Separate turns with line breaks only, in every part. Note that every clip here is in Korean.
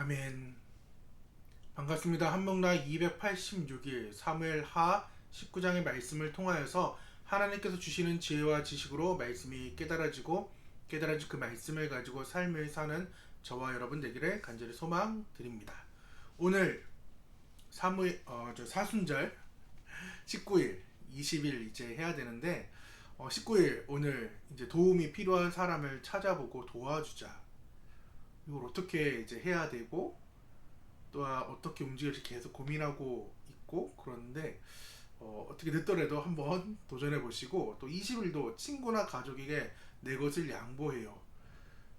아멘. 반갑습니다. 한목날 286일 사무엘 하 19장의 말씀을 통하여서 하나님께서 주시는 지혜와 지식으로 말씀이 깨달아지고 깨달아진 그 말씀을 가지고 삶을 사는 저와 여러분 되기를 간절히 소망드립니다. 오늘 사순절 19일, 20일 이제 해야 되는데 19일 오늘 이제 도움이 필요한 사람을 찾아보고 도와주자. 이걸 어떻게 이제 해야 되고 또 어떻게 움직일지 계속 고민하고 있고 그러는데 어떻게 됐더라도 한번 도전해 보시고 또 20일도 친구나 가족에게 내 것을 양보해요.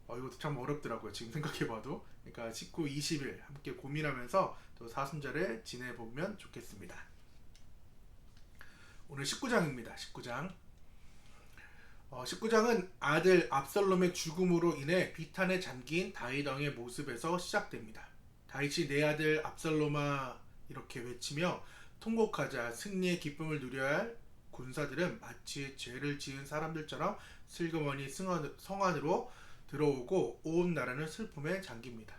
이것도 참 어렵더라고요. 지금 생각해봐도. 그러니까 19, 20일 함께 고민하면서 또 사순절을 지내보면 좋겠습니다. 오늘 19장입니다. 19장. 19장은 아들 압살롬의 죽음으로 인해 비탄에 잠긴 다윗 왕의 모습에서 시작됩니다. 다윗이 내 아들 압살롬아 이렇게 외치며 통곡하자 승리의 기쁨을 누려야 할 군사들은 마치 죄를 지은 사람들처럼 슬그머니 성안으로 들어오고 온 나라는 슬픔에 잠깁니다.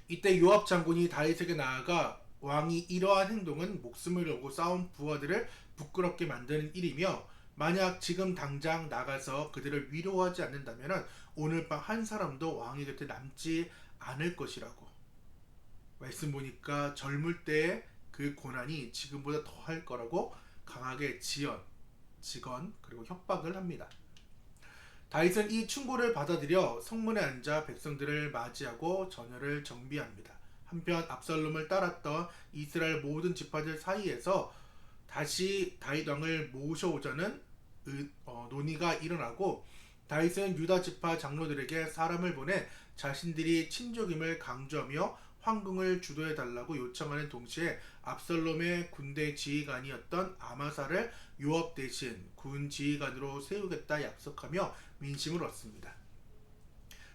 이때 요압 장군이 다윗에게 나아가 왕이 이러한 행동은 목숨을 걸고 싸운 부하들을 부끄럽게 만드는 일이며 만약 지금 당장 나가서 그들을 위로하지 않는다면 오늘 밤 한 사람도 왕의 곁에 남지 않을 것이라고. 말씀 보니까 젊을 때의 그 고난이 지금보다 더할 거라고 강하게 직언 그리고 협박을 합니다. 다윗은 이 충고를 받아들여 성문에 앉아 백성들을 맞이하고 전열을 정비합니다. 한편 압살롬을 따랐던 이스라엘 모든 지파들 사이에서 다시 다윗 왕을 모셔오자는 논의가 일어나고 다윗은 유다 지파 장로들에게 사람을 보내 자신들이 친족임을 강조하며 황궁을 주도해달라고 요청하는 동시에 압살롬의 군대 지휘관이었던 아마사를 요압 대신 군 지휘관으로 세우겠다 약속하며 민심을 얻습니다.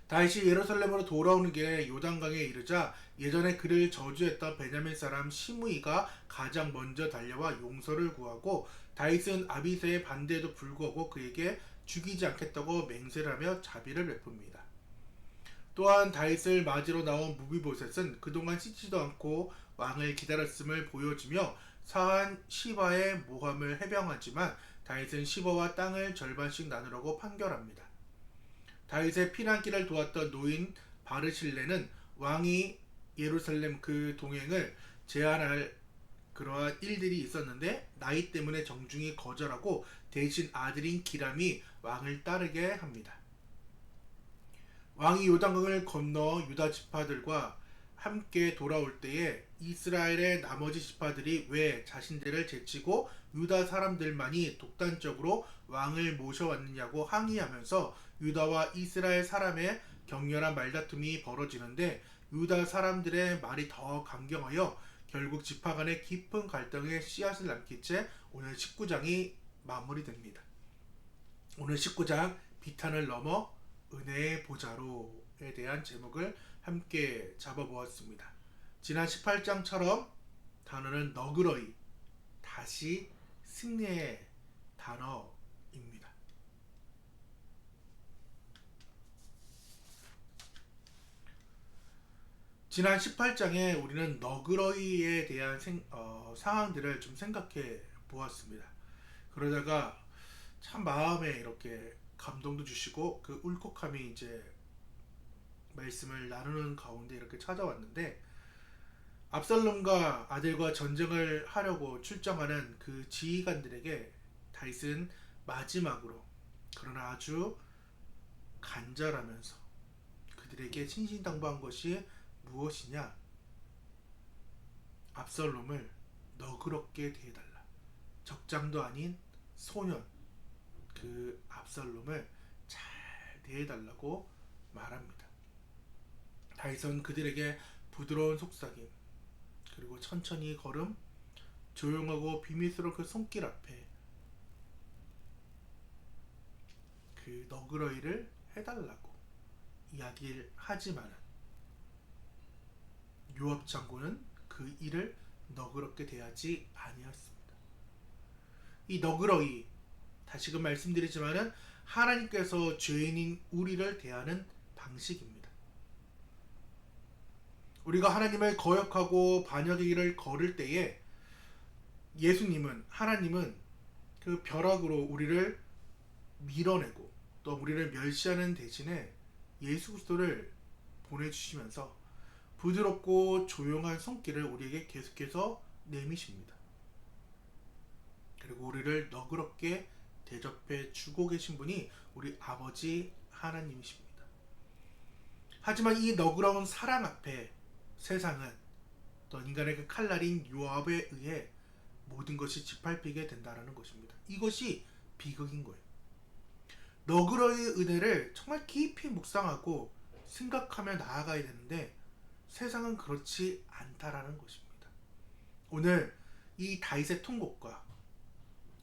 다윗이 예루살렘으로 돌아오는 길에 요단강에 이르자 예전에 그를 저주했던 베냐민 사람 시므이가 가장 먼저 달려와 용서를 구하고 다윗은 아비새의 반대에도 불구하고 그에게 죽이지 않겠다고 맹세를 하며 자비를 베풉니다. 또한 다윗을 맞으러 나온 무비보셋은 그동안 씻지도 않고 왕을 기다렸음을 보여주며 사한 시바의 모함을 해병하지만 다윗은 시바와 땅을 절반씩 나누라고 판결합니다. 다윗의 피난길을 도왔던 노인 바르실레는 왕이 예루살렘 그 동행을 제한할 그러한 일들이 있었는데 나이 때문에 정중히 거절하고 대신 아들인 기람이 왕을 따르게 합니다. 왕이 요단강을 건너 유다 지파들과 함께 돌아올 때에 이스라엘의 나머지 지파들이 왜 자신들을 제치고 유다 사람들만이 독단적으로 왕을 모셔왔느냐고 항의하면서 유다와 이스라엘 사람의 격렬한 말다툼이 벌어지는데 유다 사람들의 말이 더 강경하여 결국 지파 간의 깊은 갈등에 씨앗을 남긴 채 오늘 19장이 마무리됩니다. 오늘 19장 비탄을 넘어 은혜의 보좌로에 대한 제목을 함께 잡아보았습니다. 지난 18장처럼 단어는 너그러이, 다시 승리의 단어입니다. 지난 18장에 우리는 너그러이에 대한 상황들을 좀 생각해 보았습니다. 그러다가 참 마음에 이렇게 감동도 주시고 그 울컥함이 이제 말씀을 나누는 가운데 이렇게 찾아왔는데 압살롬과 아들과 전쟁을 하려고 출정하는 그 지휘관들에게 다윗은 마지막으로 그러나 아주 간절하면서 그들에게 신신당부한 것이 무엇이냐? 압살롬을 너그럽게 대해달라. 적장도 아닌 소년 그 압살롬을 잘 대해달라고 말합니다. 다윗은 그들에게 부드러운 속삭임 그리고 천천히 걸음 조용하고 비밀스러운 그 손길 앞에 그 너그러이를 해달라고 이야기를 하지만은 요압 장군은 그 일을 너그럽게 대하지 아니었습니다. 이 너그러이 다시금 말씀드리지만은 하나님께서 죄인인 우리를 대하는 방식입니다. 우리가 하나님을 거역하고 반역의 길을 걸을 때에 예수님은, 하나님은 그 벼락으로 우리를 밀어내고 또 우리를 멸시하는 대신에 예수 그리스도를 보내주시면서 부드럽고 조용한 손길을 우리에게 계속해서 내미십니다. 그리고 우리를 너그럽게 대접해 주고 계신 분이 우리 아버지 하나님이십니다. 하지만 이 너그러운 사랑 앞에 세상은 또 인간의 그 칼날인 요압에 의해 모든 것이 짓밟히게 된다는 것입니다. 이것이 비극인 거예요. 너그러의 은혜를 정말 깊이 묵상하고 생각하며 나아가야 되는데 세상은 그렇지 않다라는 것입니다. 오늘 이 다윗의 통곡과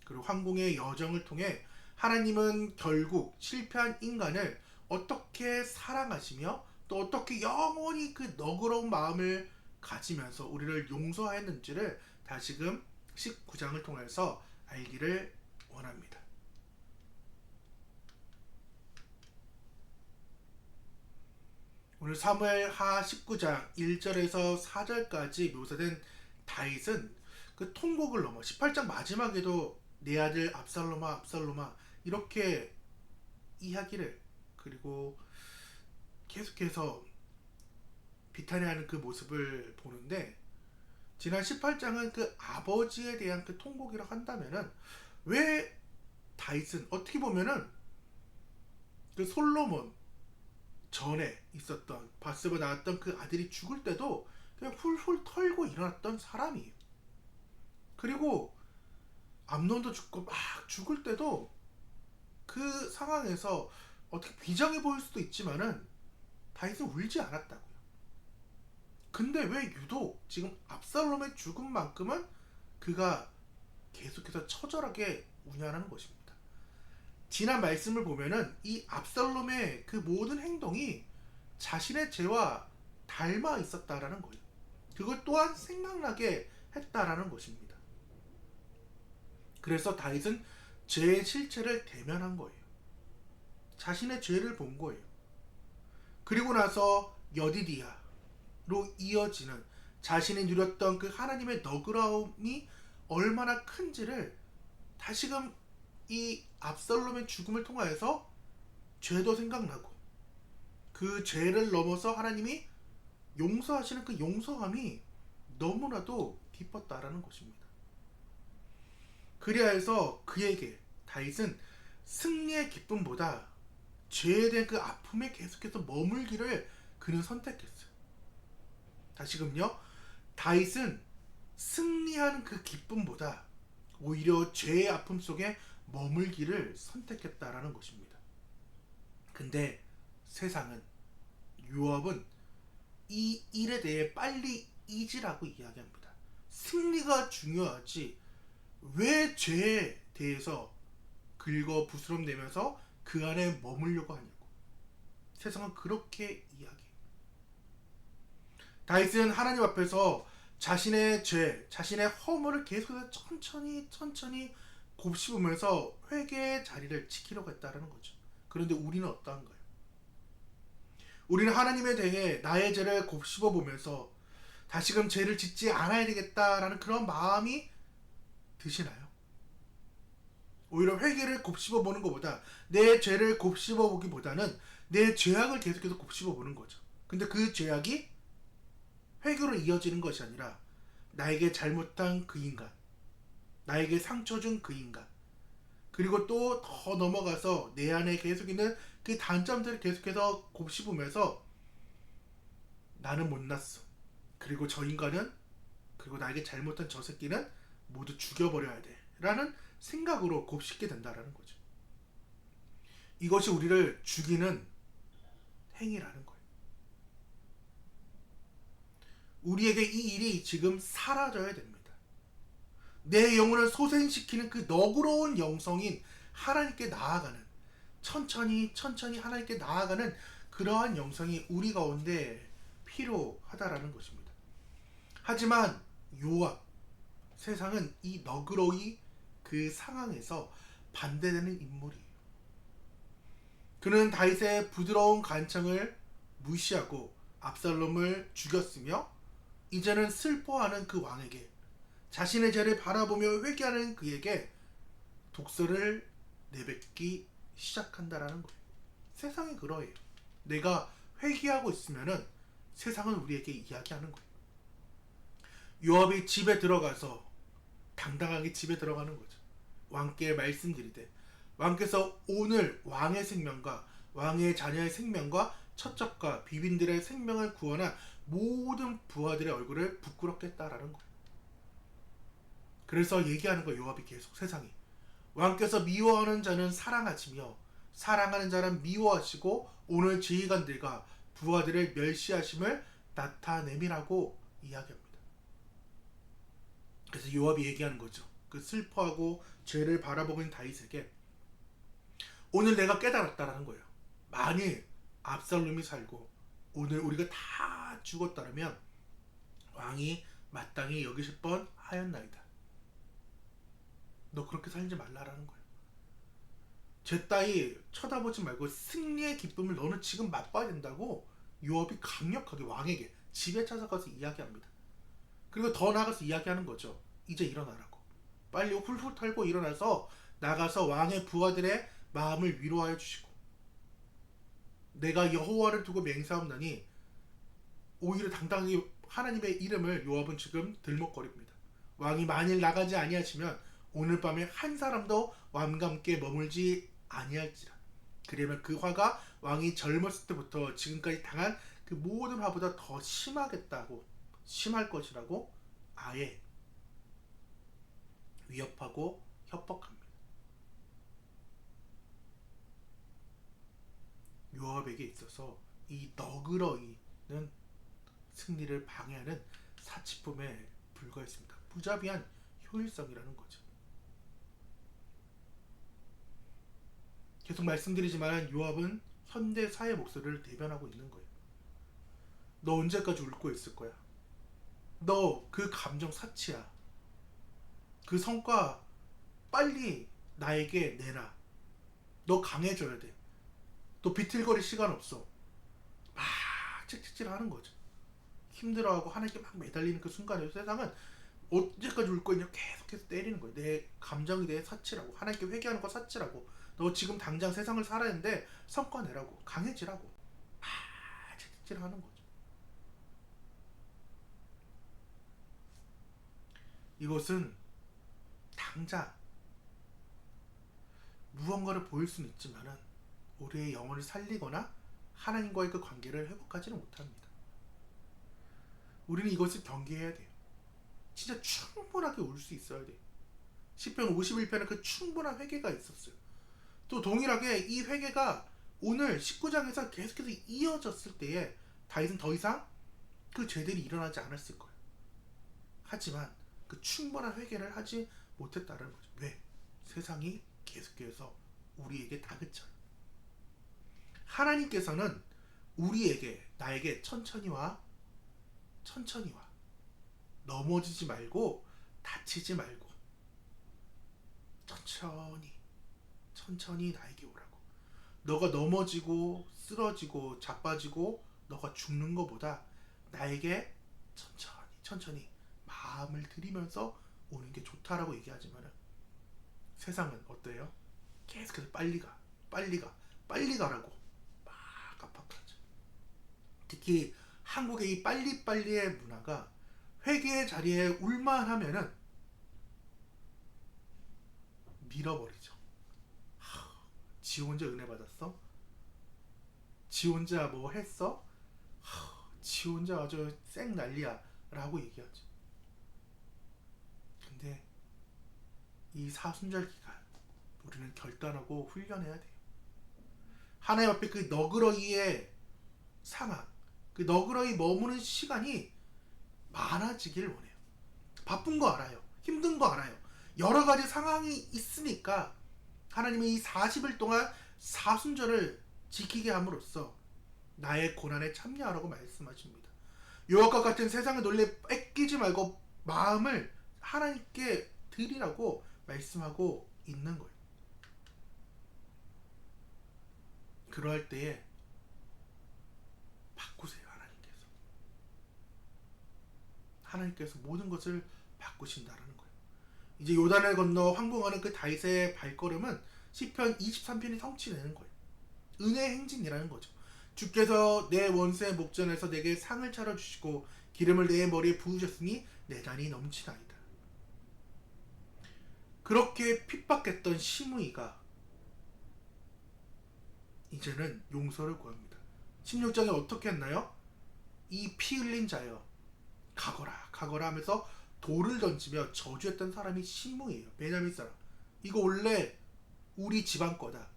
그리고 황궁의 여정을 통해 하나님은 결국 실패한 인간을 어떻게 사랑하시며 또 어떻게 영원히 그 너그러운 마음을 가지면서 우리를 용서하였는지를 다시금 19장을 통해서 알기를 원합니다. 오늘 사무엘하 19장 1절에서 4절까지 묘사된 다윗은 그 통곡을 넘어 18장 마지막에도 내 아들 압살롬아 압살롬아 이렇게 이야기를 그리고 계속해서 비탄해하는 그 모습을 보는데 지난 18장은 그 아버지에 대한 그 통곡이라고 한다면은 왜 다윗은 어떻게 보면은 그 솔로몬 전에 있었던 바스바 낳았던 그 아들이 죽을 때도 그냥 훌훌 털고 일어났던 사람이에요. 그리고 암논도 죽고 막 죽을 때도 그 상황에서 어떻게 비장해 보일 수도 있지만은 다윗은 울지 않았다고요. 근데 왜 유독 지금 압살롬의 죽음만큼은 그가 계속해서 처절하게 우냐는 것입니다. 지난 말씀을 보면은 이 압살롬의 그 모든 행동이 자신의 죄와 닮아 있었다라는 거예요. 그걸 또한 생각나게 했다라는 것입니다. 그래서 다윗은 죄의 실체를 대면한 거예요. 자신의 죄를 본 거예요. 그리고 나서 여디디아로 이어지는 자신이 누렸던 그 하나님의 너그러움이 얼마나 큰지를 다시금 이 압살롬의 죽음을 통하여서 죄도 생각나고 그 죄를 넘어서 하나님이 용서하시는 그 용서함이 너무나도 기뻤다라는 것입니다. 그리하여서 그에게 다윗은 승리의 기쁨보다 죄에 대한 그 아픔에 계속해서 머물기를 그는 선택했어요. 다시금요, 다윗은 승리하는 그 기쁨보다 오히려 죄의 아픔 속에 머물기를 선택했다라는 것입니다. 근데 세상은, 요압은 이 일에 대해 빨리 잊으라고 이야기합니다. 승리가 중요하지 왜 죄에 대해서 긁어 부스럼내면서 그 안에 머물려고 하냐고. 세상은 그렇게 이야기해요. 다윗은 하나님 앞에서 자신의 죄, 자신의 허물을 계속해서 천천히 곱씹으면서 회개의 자리를 지키려고 했다는 거죠. 그런데 우리는 어떠한가요? 우리는 하나님에 대해 나의 죄를 곱씹어 보면서 다시금 죄를 짓지 않아야 되겠다라는 그런 마음이 드시나요? 오히려 회개를 곱씹어 보는 것보다 내 죄를 곱씹어 보기보다는 내 죄악을 계속해서 곱씹어 보는 거죠. 근데 그 죄악이 회개로 이어지는 것이 아니라 나에게 잘못한 그 인간, 나에게 상처 준 그 인간, 그리고 또 더 넘어가서 내 안에 계속 있는 그 단점들을 계속해서 곱씹으면서 나는 못났어. 그리고 저 인간은, 그리고 나에게 잘못한 저 새끼는 모두 죽여버려야 돼. 라는 생각으로 곱씹게 된다라는 거죠. 이것이 우리를 죽이는 행위라는 거예요. 우리에게 이 일이 지금 사라져야 됩니다. 내 영혼을 소생시키는 그 너그러운 영성인 하나님께 나아가는, 천천히 하나님께 나아가는 그러한 영성이 우리 가운데 필요하다라는 것입니다. 하지만 요압, 세상은 이 너그러이 그 상황에서 반대되는 인물이에요. 그는 다윗의 부드러운 간청을 무시하고 압살롬을 죽였으며 이제는 슬퍼하는 그 왕에게 자신의 죄를 바라보며 회개하는 그에게 독서를 내뱉기 시작한다라는 거예요. 세상이 그러해요. 내가 회개하고 있으면은 세상은 우리에게 이야기하는 거예요. 요압이 집에 들어가서 당당하게 집에 들어가는 거죠. 왕께 말씀드리되 왕께서 오늘 왕의 생명과 왕의 자녀의 생명과 처첩과 비빈들의 생명을 구원한 모든 부하들의 얼굴을 부끄럽게 했다라는 거예요. 그래서 얘기하는 거예요. 요압이 계속 세상이 왕께서 미워하는 자는 사랑하시며 사랑하는 자는 미워하시고 오늘 지휘관들과 부하들을 멸시하심을 나타내미라고 이야기합니다. 그래서 요압이 얘기하는 거죠. 그 슬퍼하고 죄를 바라보고 있는 다윗에게 오늘 내가 깨달았다라는 거예요. 만일 압살롬이 살고 오늘 우리가 다 죽었다면 왕이 마땅히 여기실 뻔 하였나이다. 너 그렇게 살지 말라라는 거예요. 제 따위 쳐다보지 말고 승리의 기쁨을 너는 지금 맛봐야 된다고 요압이 강력하게 왕에게 집에 찾아가서 이야기합니다. 그리고 더 나아가서 이야기하는 거죠. 이제 일어나라고. 빨리 훌훌 털고 일어나서 나가서 왕의 부하들의 마음을 위로하여 주시고 내가 여호와를 두고 맹세하옵나니 오히려 당당하게 하나님의 이름을 요압은 지금 들먹거립니다. 왕이 만일 나가지 아니하시면 오늘 밤에 한 사람도 왕과 함께 머물지 아니할지라. 그러면 그 화가 왕이 젊었을 때부터 지금까지 당한 그 모든 화보다 더 심하겠다고 심할 것이라고 아예 위협하고 협박합니다. 요압에게 있어서 이 너그러이는 승리를 방해하는 사치품에 불과했습니다. 무자비한 효율성이라는 거죠. 계속 말씀드리지만 요압은 현대 사회 목소리를 대변하고 있는 거예요. 너 언제까지 울고 있을 거야? 너 그 감정 사치야. 그 성과 빨리 나에게 내놔. 너 강해져야 돼. 너 비틀거릴 시간 없어. 막 칙칙질 하는 거죠. 힘들어하고 하나님께 막 매달리는 그 순간에 세상은 언제까지 울 거냐 계속해서 때리는 거예요. 내 감정이 내 사치라고. 하나님께 회개하는 거 사치라고. 너 지금 당장 세상을 살아야 하는데 성과 내라고. 강해지라고. 막 칙칙질 하는 거죠. 이것은 당장 무언가를 보일 수는 있지만은 우리의 영혼을 살리거나 하나님과의 그 관계를 회복하지는 못합니다. 우리는 이것을 경계해야 돼요. 진짜 충분하게 울 수 있어야 돼요. 시편 51편에 그 충분한 회개가 있었어요. 또 동일하게 이 회개가 오늘 19장에서 계속해서 이어졌을 때에 다윗은 더 이상 그 죄들이 일어나지 않았을 거예요. 하지만 그 충분한 회개를 하지 못했다는 거죠. 왜? 세상이 계속해서 우리에게 다그쳐요. 하나님께서는 우리에게 나에게 천천히 와 넘어지지 말고 다치지 말고 천천히 나에게 오라고. 너가 넘어지고 쓰러지고 자빠지고 너가 죽는 것보다 나에게 천천히 마음을 들이면서 오는 게 좋다라고 얘기하지만 세상은 어때요? 계속해서 빨리 가라고 막 압박하죠. 특히 한국의 이 빨리빨리의 문화가 회개의 자리에 울만 하면은 밀어버리죠. 지 혼자 은혜 받았어? 지 혼자 뭐 했어? 지 혼자 아주 쌩 난리야 라고 얘기하죠. 근데 이 사순절 기간 우리는 결단하고 훈련해야 돼요. 하나님 앞에 그 너그러이의 상황, 그 너그러이 머무는 시간이 많아지길 원해요. 바쁜 거 알아요. 힘든 거 알아요. 여러 가지 상황이 있으니까 하나님이 이 40일 동안 사순절을 지키게 함으로써 나의 고난에 참여하라고 말씀하십니다. 요압과 같은 세상의 논리에 뺏기지 말고 마음을 하나님께 드리라고 말씀하고 있는 거예요. 그러할 때에 바꾸세요. 하나님께서 하나님께서 모든 것을 바꾸신다라는 거예요. 이제 요단을 건너 황봉하는 그 다윗의 발걸음은 시편 23편이 성취되는 거예요. 은혜의 행진이라는 거죠. 주께서 내 원수의 목전에서 내게 상을 차려주시고 기름을 내 머리에 부으셨으니 내 잔이 넘치나이다. 그렇게 핍박했던 시므이가 이제는 용서를 구합니다. 16장에 어떻게 했나요? 이 피 흘린 자여 가거라 가거라 하면서 돌을 던지며 저주했던 사람이 시므이에요. 베냐민 사람. 이거 원래 우리 집안 거다.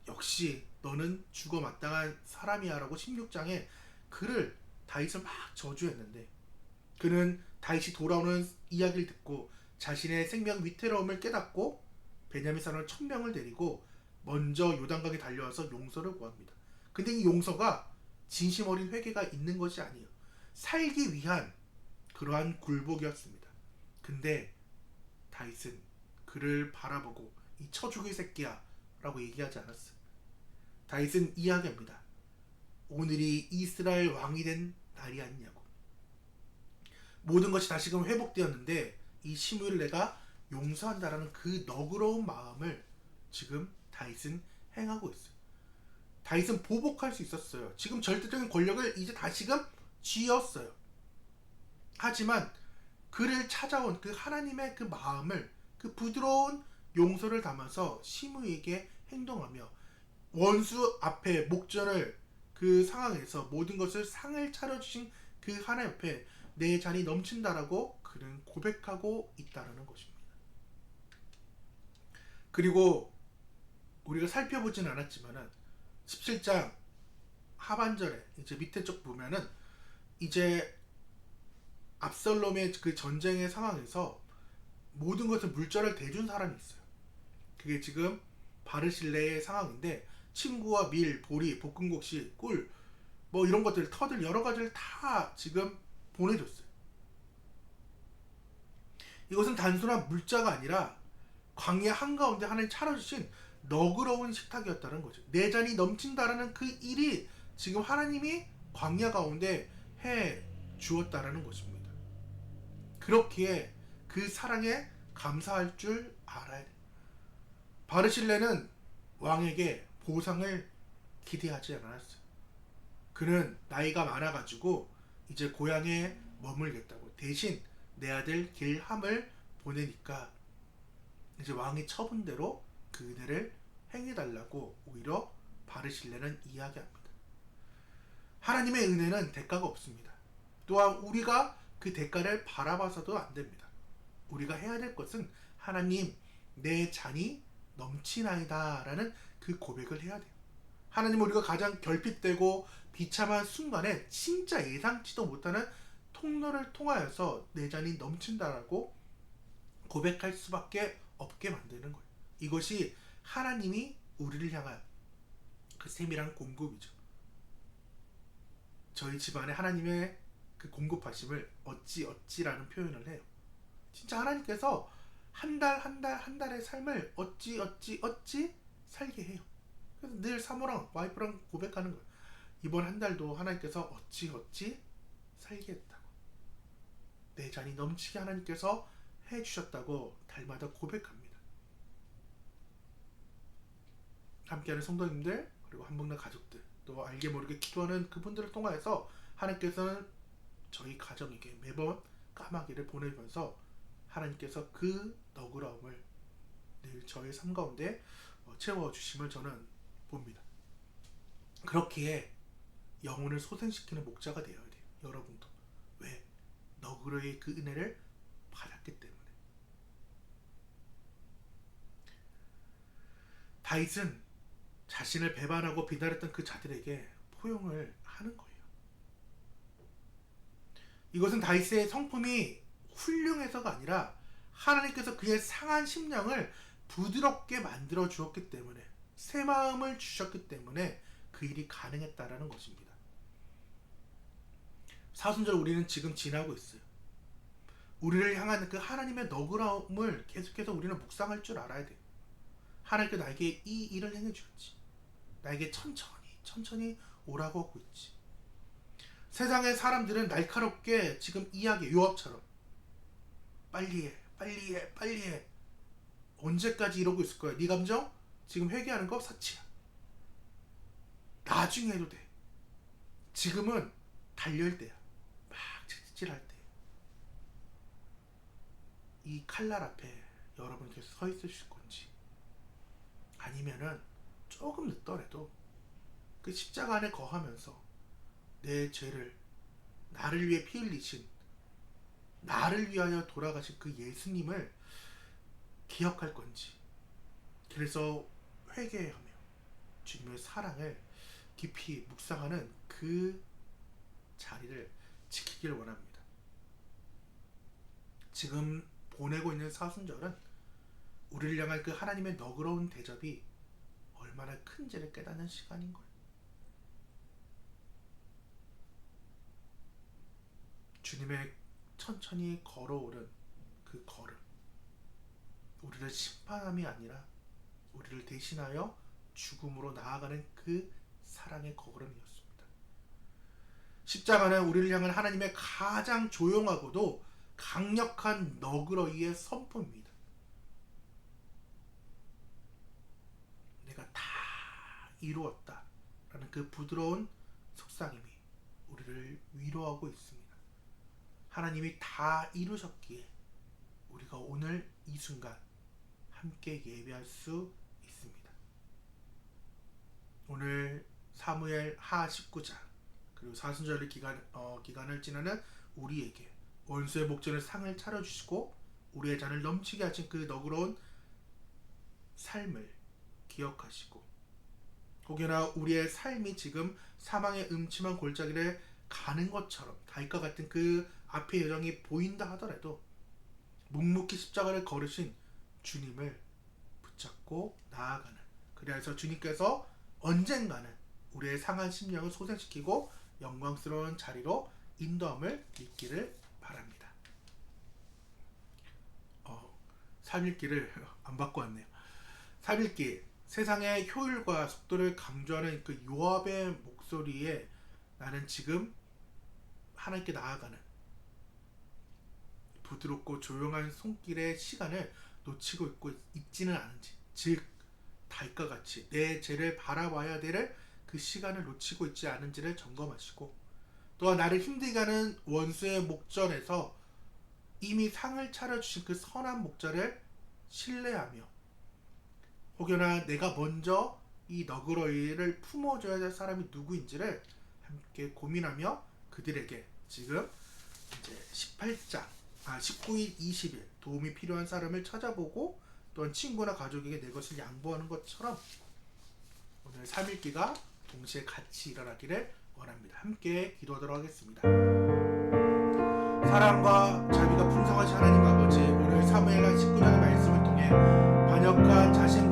역시 너는 죽어 마땅한 사람이야 라고 16장에 그를 다윗을 막 저주했는데 그는 다윗이 돌아오는 이야기를 듣고 자신의 생명 위태로움을 깨닫고 베냐민 사람을 1000명을 데리고 먼저 요단강에 달려와서 용서를 구합니다. 근데 이 용서가 진심 어린 회개가 있는 것이 아니에요. 살기 위한 그러한 굴복이었습니다. 근데 다윗은 그를 바라보고 이 처죽의 새끼야 라고 얘기하지 않았어요. 다윗은 이야기합니다. 오늘이 이스라엘 왕이 된 날이 아니냐고. 모든 것이 다시금 회복되었는데 이 시므를 내가 용서한다라는 그 너그러운 마음을 지금 다윗은 행하고 있어요. 다윗은 보복할 수 있었어요. 지금 절대적인 권력을 이제 다시금 쥐었어요. 하지만 그를 찾아온 그 하나님의 그 마음을 그 부드러운 용서를 담아서 시므에게 행동하며 원수 앞에 목전을 그 상황에서 모든 것을 상을 차려주신 그 하나님 앞에 내 잔이 넘친다라고 그는 고백하고 있다라는 것입니다. 그리고 우리가 살펴보진 않았지만은 17장 하반절에 이제 밑에 쪽 보면은 이제 압살롬의 그 전쟁의 상황에서 모든 것을 물자를 대준 사람이 있어요. 그게 지금 바르실레의 상황인데 친구와 밀, 보리, 볶음국시, 꿀 뭐 이런 것들 터들 여러 가지를 다 지금 보내줬어요. 이것은 단순한 물자가 아니라 광야 한가운데 하나님 차려주신 너그러운 식탁이었다는 거죠. 내 잔이 넘친다라는 그 일이 지금 하나님이 광야 가운데 해 주었다라는 것입니다. 그렇기에 그 사랑에 감사할 줄 알아야 돼요. 바르실레는 왕에게 보상을 기대하지 않았어요. 그는 나이가 많아가지고 이제 고향에 머물겠다고 대신 내 아들 길함을 보내니까 이제 왕의 처분대로 그 은혜를 행해달라고 오히려 바르실레는 이야기합니다. 하나님의 은혜는 대가가 없습니다. 또한 우리가 그 대가를 바라봐서도 안 됩니다. 우리가 해야 될 것은 하나님 내 잔이 넘치나이다 라는 그 고백을 해야 돼요. 하나님 우리가 가장 결핍되고 비참한 순간에 진짜 예상치도 못하는 통로를 통하여서 내 잔이 넘친다라고 고백할 수밖에 없게 만드는 거예요. 이것이 하나님이 우리를 향한 그 세밀한 공급이죠. 저희 집안에 하나님의 그 공급하심을 어찌라는 표현을 해요. 진짜 하나님께서 한 달의 삶을 어찌 살게 해요. 그래서 늘 사모랑 와이프랑 고백하는 거예요. 이번 한 달도 하나님께서 어찌 살게 했다고. 내 잔이 넘치게 하나님께서 해주셨다고 달마다 고백합니다. 함께하는 성도님들 그리고 한복날 가족들 또 알게 모르게 기도하는 그분들을 통하여서 하나님께서는 저희 가정에게 매번 까마귀를 보내면서 하나님께서 그 너그러움을 늘 저의 삶 가운데 채워주심을 저는 봅니다. 그렇기에 영혼을 소생시키는 목자가 되어야 돼요. 여러분도. 왜? 너그러의 그 은혜를 받았기 때문에. 다윗은 자신을 배반하고 비난했던 그 자들에게 포용을 하는 거예요. 이것은 다윗의 성품이 훌륭해서가 아니라 하나님께서 그의 상한 심령을 부드럽게 만들어 주었기 때문에 새 마음을 주셨기 때문에 그 일이 가능했다라는 것입니다. 사순절 우리는 지금 지나고 있어요. 우리를 향한 그 하나님의 너그러움을 계속해서 우리는 묵상할 줄 알아야 돼요. 하나님께서 나에게 이 일을 행해 주었지. 나에게 천천히 오라고 하고 있지. 세상의 사람들은 날카롭게 지금 이야기 요압처럼 빨리 해, 빨리 해, 빨리 해. 언제까지 이러고 있을 거야? 네 감정? 지금 회개하는 거 사치야. 나중에 해도 돼. 지금은 달릴 때야. 막 채찍질할 때. 이 칼날 앞에 여러분 계속 서 있으실 건지, 아니면은 조금 늦더라도 그 십자가 안에 거하면서 내 죄를, 나를 위해 피 흘리신, 나를 위하여 돌아가신 그 예수님을 기억할 건지. 그래서 회개하며 주님의 사랑을 깊이 묵상하는 그 자리를 지키길 원합니다. 지금 보내고 있는 사순절은 우리를 향한 그 하나님의 너그러운 대접이 얼마나 큰지를 깨닫는 시간인걸. 주님의 천천히 걸어오른 그 걸음, 우리를 심판함이 아니라 우리를 대신하여 죽음으로 나아가는 그 사랑의 걸음이었습니다. 십자가는 우리를 향한 하나님의 가장 조용하고도 강력한 너그러이의 선포입니다. 내가 다 이루었다 라는 그 부드러운 속삭임이 우리를 위로하고 있습니다. 하나님이 다 이루셨기에 우리가 오늘 이 순간 함께 예배할 수 있습니다. 오늘 사무엘 하 19장 그리고 사순절 기간을 지나는 우리에게 원수의 목전에 상을 차려주시고 우리의 잔을 넘치게 하신 그 너그러운 삶을 기억하시고, 혹여나 우리의 삶이 지금 사망의 음침한 골짜기를 가는 것처럼 다윗과 같은 그 앞의 여정이 보인다 하더라도 묵묵히 십자가를 걸으신 주님을 붙잡고 나아가는, 그래서 주님께서 언젠가는 우리의 상한 심령을 소생시키고 영광스러운 자리로 인도함을 믿기를 바랍니다. 3일기를 안 받고 왔네요. 3일기, 세상의 효율과 속도를 강조하는 그 요압의 목소리에 나는 지금 하나님께 나아가는 부드럽고 조용한 손길의 시간을 놓치고 있지는 않은지, 즉 다윗과 같이 내 죄를 바라봐야 될 그 시간을 놓치고 있지 않은지를 점검하시고, 또한 나를 힘들게 하는 원수의 목전에서 이미 상을 차려주신 그 선한 목자를 신뢰하며, 혹여나 내가 먼저 이 너그러이를 품어줘야 될 사람이 누구인지를 함께 고민하며 그들에게 지금 이제 19일 20일 도움이 필요한 사람을 찾아보고 또한 친구나 가족에게 내 것을 양보하는 것처럼 오늘 3일기가 동시에 같이 일어나기를 원합니다. 함께 기도하도록 하겠습니다. 사랑과 자비가 풍성하신 하나님 아버지, 오늘 사무엘하 19장의 말씀을 통해 반역한 자신